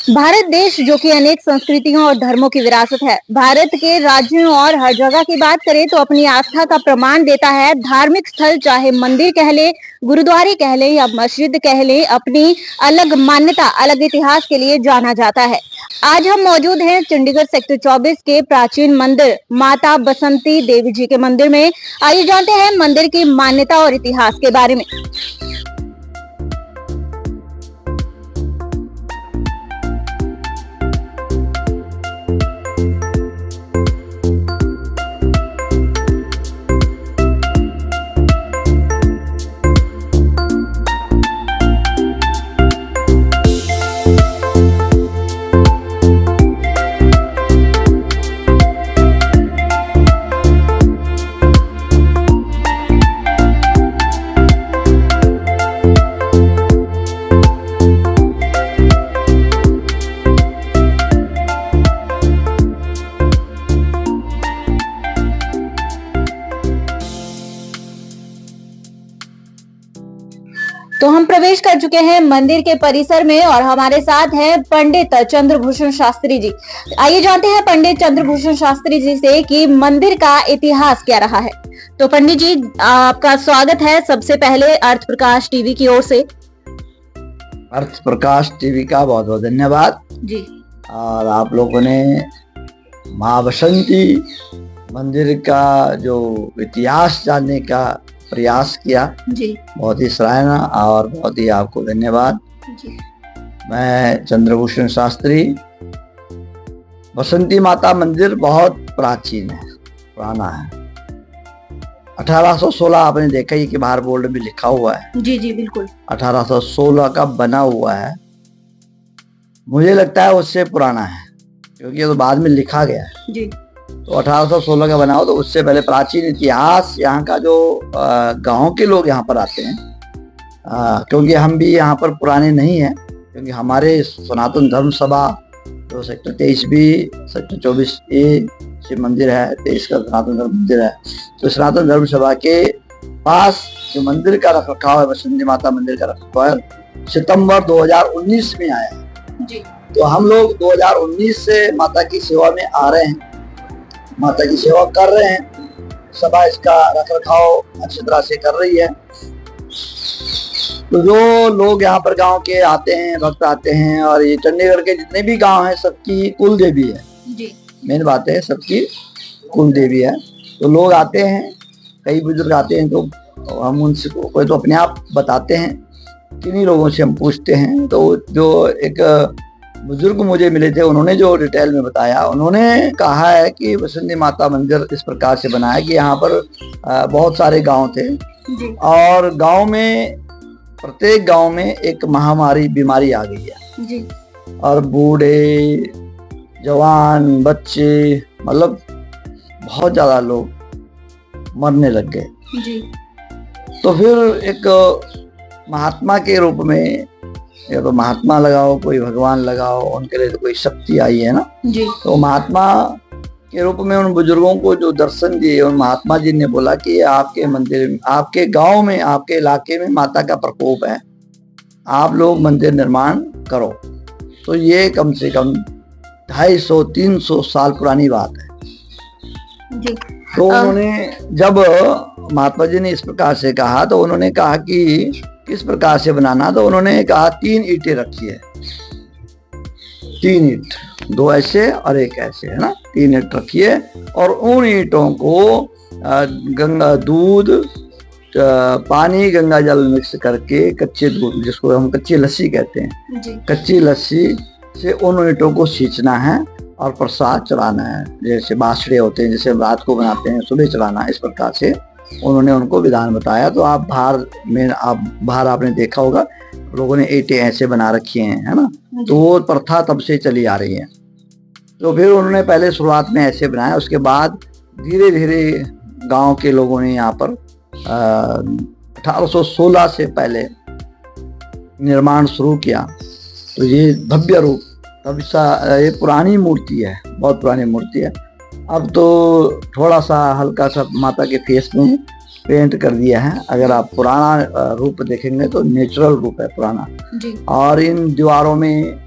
भारत देश जो कि अनेक संस्कृतियों और धर्मों की विरासत है। भारत के राज्यों और हर जगह की बात करें तो अपनी आस्था का प्रमाण देता है। धार्मिक स्थल चाहे मंदिर कह ले, गुरुद्वारे कह ले या मस्जिद कह ले, अपनी अलग मान्यता, अलग इतिहास के लिए जाना जाता है। आज हम मौजूद हैं चंडीगढ़ सेक्टर 24 के प्राचीन मंदिर माता बसंती देवी जी के मंदिर में। आइए जानते हैं मंदिर की मान्यता और इतिहास के बारे में। तो हम प्रवेश कर चुके हैं मंदिर के परिसर में और हमारे साथ हैं पंडित चंद्रभूषण शास्त्री जी। आइए जानते हैं पंडित चंद्रभूषण शास्त्री जी से कि मंदिर का इतिहास क्या रहा है। तो पंडित जी, आपका स्वागत है सबसे पहले अर्थ प्रकाश टीवी की ओर से। अर्थ प्रकाश टीवी का बहुत बहुत धन्यवाद जी। और आप लोगों ने माँ बसंती मंदिर का जो इतिहास जानने का प्रयास किया जी, बहुत ही सराहना और बहुत ही आपको धन्यवाद जी। मैं चंद्रभूषण शास्त्री। बसंती माता मंदिर बहुत प्राचीन है, पुराना है। 1816 आपने देखा ही कि बाहर बोर्ड में लिखा हुआ है। जी जी बिल्कुल। 1816 का बना हुआ है। मुझे लगता है उससे पुराना है क्योंकि ये तो बाद में लिखा गया है जी। तो 1816 का बना हो तो उससे पहले प्राचीन इतिहास यहाँ का जो गांव के लोग यहाँ पर आते हैं, क्योंकि हम भी यहाँ पर पुराने नहीं हैं, क्योंकि हमारे सनातन धर्म सभा जो सेक्टर 23 बी, सेक्टर 24 ए शिव मंदिर है, 23 का सनातन धर्म मंदिर है। तो सनातन धर्म सभा के पास जो मंदिर का रख रखाव है, बसंती माता मंदिर का रख रखाव है, सितंबर 2019 में आया है जी। तो हम लोग 2019 से माता की सेवा में आ रहे हैं, माता की सेवा कर रहे हैं। सभा इसका रख रखाव अच्छी तरह से कर रही है। तो जो लोग यहाँ पर गांव के आते हैं, भक्त आते हैं, और ये चंडीगढ़ के जितने भी गांव हैं सबकी कुल देवी है जी। मेन बात है, सबकी कुल देवी है। तो लोग आते हैं, कई बुजुर्ग आते हैं, तो हम उनसे कोई तो अपने आप बताते हैं, किन्हीं लोगों से हम पूछते हैं। तो जो एक बुजुर्ग मुझे मिले थे, उन्होंने जो डिटेल में बताया, उन्होंने कहा है कि बसंती माता मंदिर इस प्रकार से बना है कि यहाँ पर बहुत सारे गांव थे जी। और गांव में प्रत्येक गांव में एक महामारी बीमारी आ गई है जी। और बूढ़े जवान बच्चे, मतलब बहुत ज्यादा लोग मरने लग गए जी। तो फिर एक महात्मा के रूप में, या तो महात्मा लगाओ, कोई भगवान लगाओ, उनके लिए तो कोई शक्ति आई है ना जी। तो महात्मा के रूप में उन बुजुर्गों को जो दर्शन दिए, उन महात्मा जी ने बोला कि आपके मंदिर, आपके गांव में, आपके इलाके में माता का प्रकोप है, आप लोग मंदिर निर्माण करो। तो ये कम से कम 250-300 साल पुरानी बात है जी। तो उन्होंने, जब महात्मा जी ने इस प्रकार से कहा तो उन्होंने कहा कि किस प्रकार से बनाना, तो उन्होंने कहा 3 ईंटें रखी है, 3 ईंट, 2 ऐसे और 1 ऐसे, है ना, 3 ईंट रखिए। और उन ईंटों को गंगा दूध, पानी, गंगा जल मिक्स करके, कच्चे दूध जिसको हम कच्ची लस्सी कहते हैं जी। कच्ची लस्सी से उन ईंटों को सींचना है और प्रसाद चढ़ाना है। जैसे बासड़े होते हैं, जैसे रात को बनाते हैं, सुबह चढ़ाना है, इस प्रकार से उन्होंने उनको विधान बताया। तो आप बाहर आपने देखा होगा, लोगों ने ईंटें ऐसे बना रखी हैं, है ना, तो वो प्रथा तब से चली आ रही है। तो फिर उन्होंने पहले शुरुआत में ऐसे बनाया, उसके बाद धीरे धीरे गांव के लोगों ने यहाँ पर 1816 से पहले निर्माण शुरू किया। तो ये भव्य रूप, तब ये पुरानी मूर्ति है, बहुत पुरानी मूर्ति है। अब तो थोड़ा सा हल्का सा माता के फेस में पेंट कर दिया है। अगर आप पुराना रूप देखेंगे तो नेचुरल रूप है पुराना। जी। और इन दीवारों में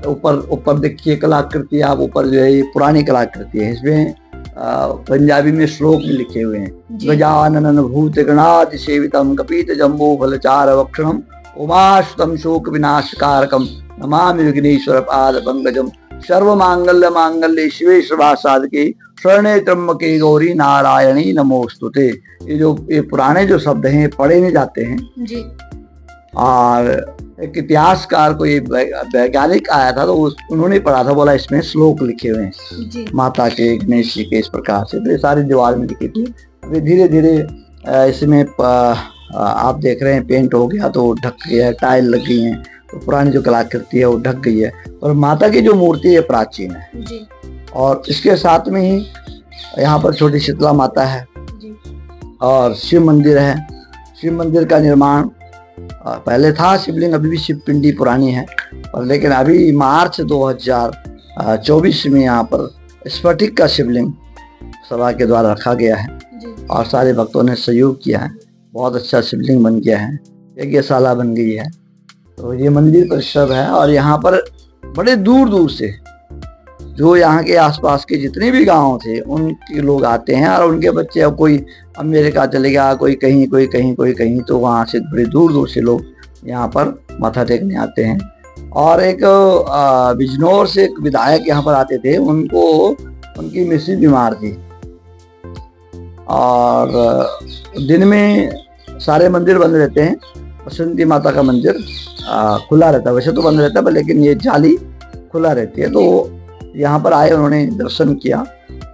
ऊपर ऊपर देखिए कलाकृति, आप ऊपर जो है ये पुरानी कलाकृति है, इसमें पंजाबी में श्लोक भी लिखे हुए हैं। गजानन भूत गणादि सेवितम कपीत जम्बो फलचार वक्षणम उमाश्तम शोक विनाशकारकम नमामि विघ्नेश्वर पाद पंकजम सर्व मांगल्य मांगल्य शिवे सर्वा साधके शरणे त्र्यंबके गौरी नारायणी नमोस्तुते। ये पुराने जो शब्द हैं पढ़े नहीं जाते हैं जी। और एक इतिहासकार को ये वैज्ञानिक आया था तो उन्होंने पढ़ा था, बोला इसमें श्लोक लिखे हुए हैं जी। माता के, गणेश जी के, इस प्रकार से तो ये सारी दीवार में लिखी थी। अभी धीरे धीरे इसमें आप देख रहे हैं पेंट हो गया तो ढक गया, टाइल लग गई है, तो पुरानी जो कलाकृति है वो ढक गई है। और माता की जो मूर्ति है प्राचीन है जी। और इसके साथ में ही यहाँ पर छोटी शीतला माता है जी। और शिव मंदिर है। शिव मंदिर का निर्माण पहले था शिवलिंग, अभी भी शिव पिंडी पुरानी है, और लेकिन अभी मार्च 2024 में यहाँ पर स्फटिक का शिवलिंग सभा के द्वारा रखा गया है और सारे भक्तों ने सहयोग किया है। बहुत अच्छा शिवलिंग बन गया है, यज्ञशाला बन गई है। तो ये मंदिर परिसर है और यहाँ पर बड़े दूर दूर से जो यहाँ के आसपास के जितने भी गांव थे उनके लोग आते हैं और उनके बच्चे, अब कोई अमेरिका चले गया, कोई कहीं कोई कहीं कोई कहीं, तो वहाँ से बड़े दूर दूर से लोग यहाँ पर माथा टेकने आते हैं। और एक बिजनौर से एक विधायक यहाँ पर आते थे, उनको उनकी मिसेज बीमार थी और दिन में सारे मंदिर बंद रहते हैं, बसंती माता का मंदिर खुला रहता है, वैसे तो बंद रहता है लेकिन ये जाली खुला रहती है। तो यहाँ पर आए, उन्होंने दर्शन किया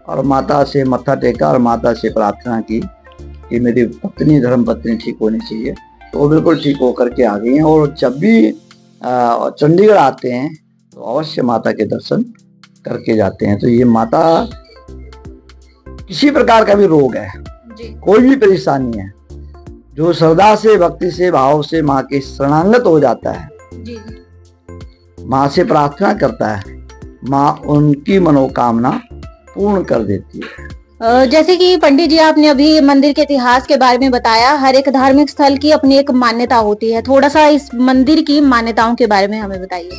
और माता से मत्था टेका और माता से प्रार्थना की कि मेरी पत्नी, धर्म पत्नी ठीक होनी चाहिए। तो वो बिल्कुल ठीक होकर के आ गई हैं और जब भी चंडीगढ़ आते हैं तो अवश्य माता के दर्शन करके जाते हैं। तो ये माता, किसी प्रकार का भी रोग है, कोई भी परेशानी है, जो श्रद्धा से, भक्ति से, भाव से माँ के शरणागत हो जाता है, माँ से प्रार्थना करता है, माँ उनकी मनोकामना पूर्ण कर देती है। जैसे कि पंडित जी आपने अभी मंदिर के इतिहास के बारे में बताया, हर एक धार्मिक स्थल की अपनी एक मान्यता होती है, थोड़ा सा इस मंदिर की मान्यताओं के बारे में हमें बताइए।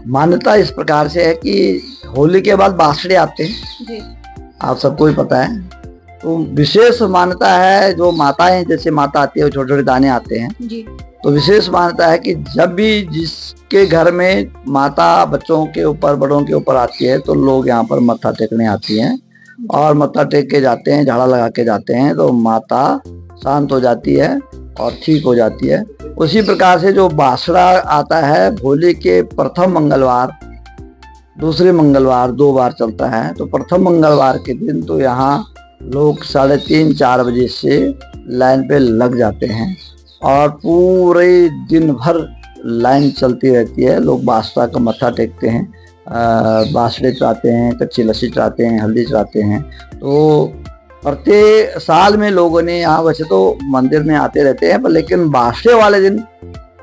मान्यता इस प्रकार से है कि होली के बाद बासड़े आते हैं जी। आप सबको ही पता है, तो विशेष मान्यता है, जो माताएं जैसे माता आती है वो छोटे छोटे दाने आते हैं जी। तो विशेष मान्यता है कि जब भी जिसके घर में माता बच्चों के ऊपर, बड़ों के ऊपर आती है तो लोग यहाँ पर मत्था टेकने आती हैं और मत्था टेक के जाते हैं, झाड़ा लगा के जाते हैं, तो माता शांत हो जाती है और ठीक हो जाती है। उसी प्रकार से जो बासड़ा आता है होली के प्रथम मंगलवार, दूसरे मंगलवार 2 बार चलता है। तो प्रथम मंगलवार के दिन तो यहाँ लोग 3:30-4 बजे से लाइन पे लग जाते हैं और पूरे दिन भर लाइन चलती रहती है। लोग बासड़ा का मत्था टेकते हैं, बासड़े चढ़ाते हैं, कच्ची लस्सी चढ़ाते हैं, हल्दी चढ़ाते हैं। तो प्रत्येक साल में लोगों ने यहाँ, वैसे तो मंदिर में आते रहते हैं पर लेकिन बासड़े वाले दिन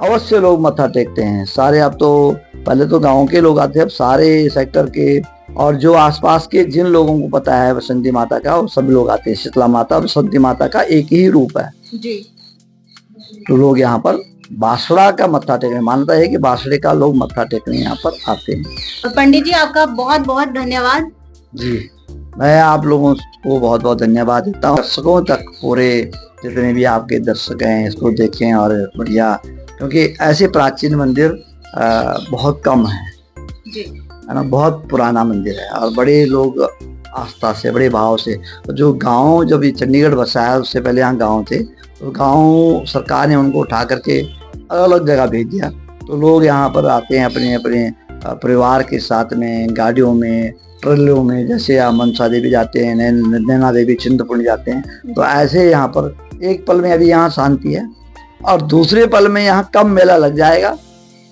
अवश्य लोग मत्था टेकते हैं सारे। अब तो पहले तो गाँव के लोग आते हैं, अब सारे सेक्टर के और जो आसपास के जिन लोगों को पता है बसंती माता का, वो सब लोग आते हैं। शीतला माता बसंती माता का एक ही रूप है जी। तो लोग यहाँ पर बासड़ा का मत्था टेकने, मानता है कि बासड़े का लोग मत्था टेकने यहाँ पर आते हैं। पंडित जी आपका बहुत बहुत धन्यवाद जी। मैं आप लोगों को बहुत बहुत धन्यवाद देता हूँ। दर्शकों तक, पूरे जितने भी आपके दर्शक हैं इसको देखें और बढ़िया, क्योंकि ऐसे प्राचीन मंदिर बहुत कम है जी, है ना। बहुत पुराना मंदिर है और बड़े लोग आस्था से, बड़े भाव से। तो जो गांव, जब ये चंडीगढ़ बसा है उससे पहले यहाँ गांव थे, तो गांव सरकार ने उनको उठा करके अलग अलग जगह भेज दिया। तो लोग यहाँ पर आते हैं अपने अपने परिवार के साथ में, गाड़ियों में, ट्रेलों में, जैसे आप मनसा देवी जाते हैं, नैना देवी, चिंतपूर्णी जाते हैं। तो ऐसे यहाँ पर एक पल में अभी यहाँ शांति है और दूसरे पल में यहाँ कब मेला लग जाएगा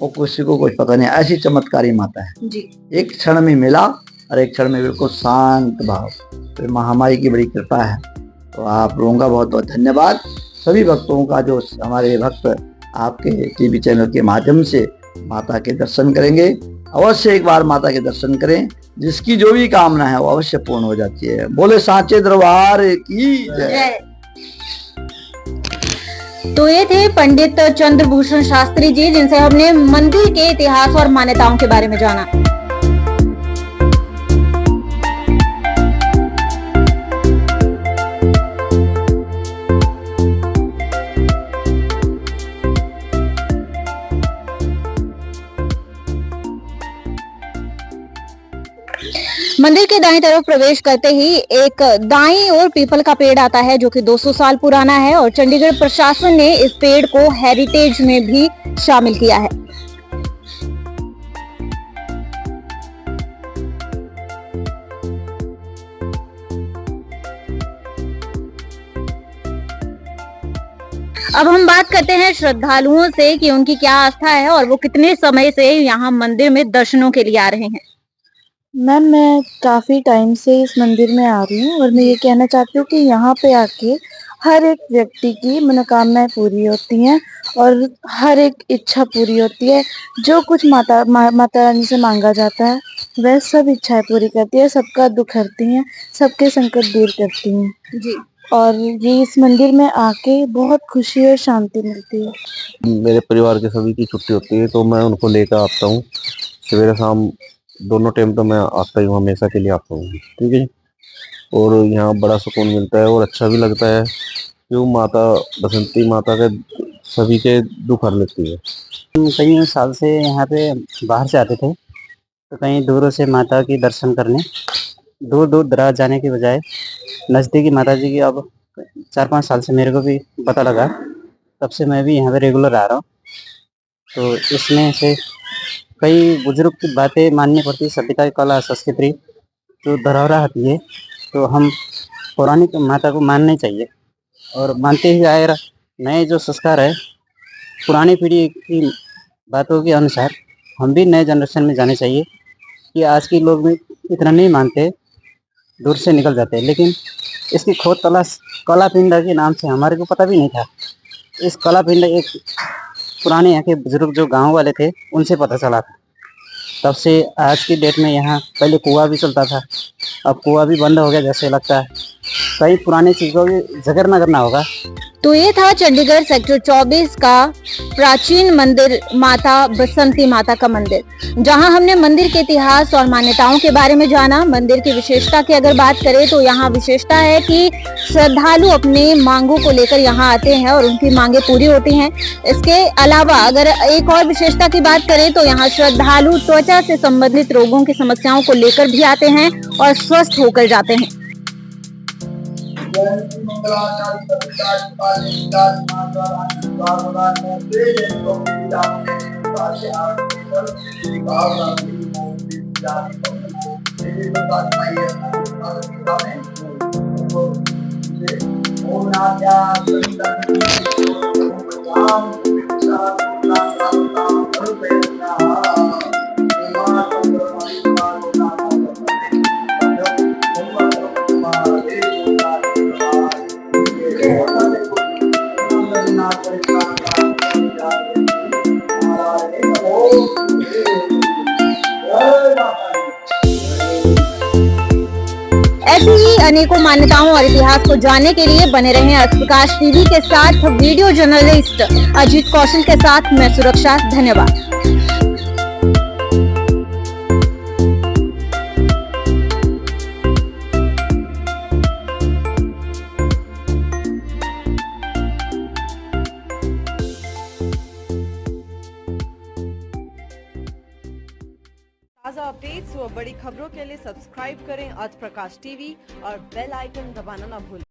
वो किसी को कुछ पता नहीं। ऐसी चमत्कारी माता है जी। एक क्षण में मेला और एक क्षण में बिल्कुल शांत भाव। तो महामाई की बड़ी कृपा है। तो आप लोगों का बहुत बहुत धन्यवाद। सभी भक्तों का, जो हमारे भक्त आपके टीवी चैनल के माध्यम से माता के दर्शन करेंगे, अवश्य एक बार माता के दर्शन करें। जिसकी जो भी कामना है वो अवश्य पूर्ण हो जाती है। बोले सांचे दरबार की जय। तो ये थे पंडित चंद्रभूषण शास्त्री जी, जिनसे हमने मंदिर के इतिहास और मान्यताओं के बारे में जाना। मंदिर के दाईं तरफ प्रवेश करते ही एक दाईं ओर पीपल का पेड़ आता है, जो कि 200 साल पुराना है और चंडीगढ़ प्रशासन ने इस पेड़ को हेरिटेज में भी शामिल किया है। अब हम बात करते हैं श्रद्धालुओं से कि उनकी क्या आस्था है और वो कितने समय से यहाँ मंदिर में दर्शनों के लिए आ रहे हैं। मैम, मैं काफ़ी टाइम से इस मंदिर में आ रही हूँ और मैं ये कहना चाहती हूँ कि यहाँ पे आके हर एक व्यक्ति की मनोकामनाएं पूरी होती हैं और हर एक इच्छा पूरी होती है। जो कुछ माता रानी से मांगा जाता है वह सब इच्छाएं पूरी करती है, सबका दुख हरती हैं, सबके संकट दूर करती हैं जी। और ये इस मंदिर में आके बहुत खुशी और शांति मिलती है। मेरे परिवार के सभी की छुट्टी होती है तो मैं उनको लेकर आता हूँ। सवेरे शाम दोनों टाइम तो मैं आता ही हूँ, हमेशा के लिए आता हूँ। ठीक है। और यहाँ बड़ा सुकून मिलता है और अच्छा भी लगता है क्यों माता बसंती माता के सभी के दुख हर लेती है। हम कई साल से यहाँ पे बाहर से आते थे तो कहीं दूरों से माता की दर्शन करने दूर दूर दराज जाने के बजाय नज़दीकी माता जी की अब 4-5 साल से मेरे को भी पता लगा, तब से मैं भी यहाँ पे रेगुलर आ रहा हूँ। तो इसमें से कई बुजुर्ग की बातें माननी पड़ती, सभ्यता कला संस्कृति जो धरोहर होती है तो हम पुरानी माता को मानना चाहिए और मानते ही आए नए जो संस्कार है पुरानी पीढ़ी की बातों के अनुसार हम भी नए जनरेशन में जाने चाहिए कि आज के लोग भी इतना नहीं मानते, दूर से निकल जाते हैं। लेकिन इसकी खोज तलाश कला पिंड के नाम से हमारे को पता भी नहीं था। इस कला पिंड एक पुराने यहाँ के बुजुर्ग जो गांव वाले थे उनसे पता चला था। तब से आज की डेट में यहाँ पहले कुआं भी चलता था, अब कुआं भी बंद हो गया जैसे लगता है। कई पुरानी चीज़ों की जिक्र न करना होगा। तो ये था चंडीगढ़ सेक्टर 24 का प्राचीन मंदिर माता बसंती माता का मंदिर, जहां हमने मंदिर के इतिहास और मान्यताओं के बारे में जाना। मंदिर की विशेषता की अगर बात करें तो यहाँ विशेषता है कि श्रद्धालु अपने मांगों को लेकर यहाँ आते हैं और उनकी मांगे पूरी होती हैं। इसके अलावा अगर एक और विशेषता की बात करें तो यहाँ श्रद्धालु त्वचा से संबंधित रोगों की समस्याओं को लेकर भी आते हैं और स्वस्थ होकर जाते हैं। ऐसी ही अनेकों मान्यताओं और इतिहास को जानने के लिए बने रहें आज प्रकाश टीवी के साथ। वीडियो जर्नलिस्ट अजीत कौशल के साथ मैं सुरक्षा। धन्यवाद। ताज़ा अपडेट्स व बड़ी खबरों के लिए सब्सक्राइब करें आज प्रकाश टीवी और बेल आइकन दबाना ना भूलें।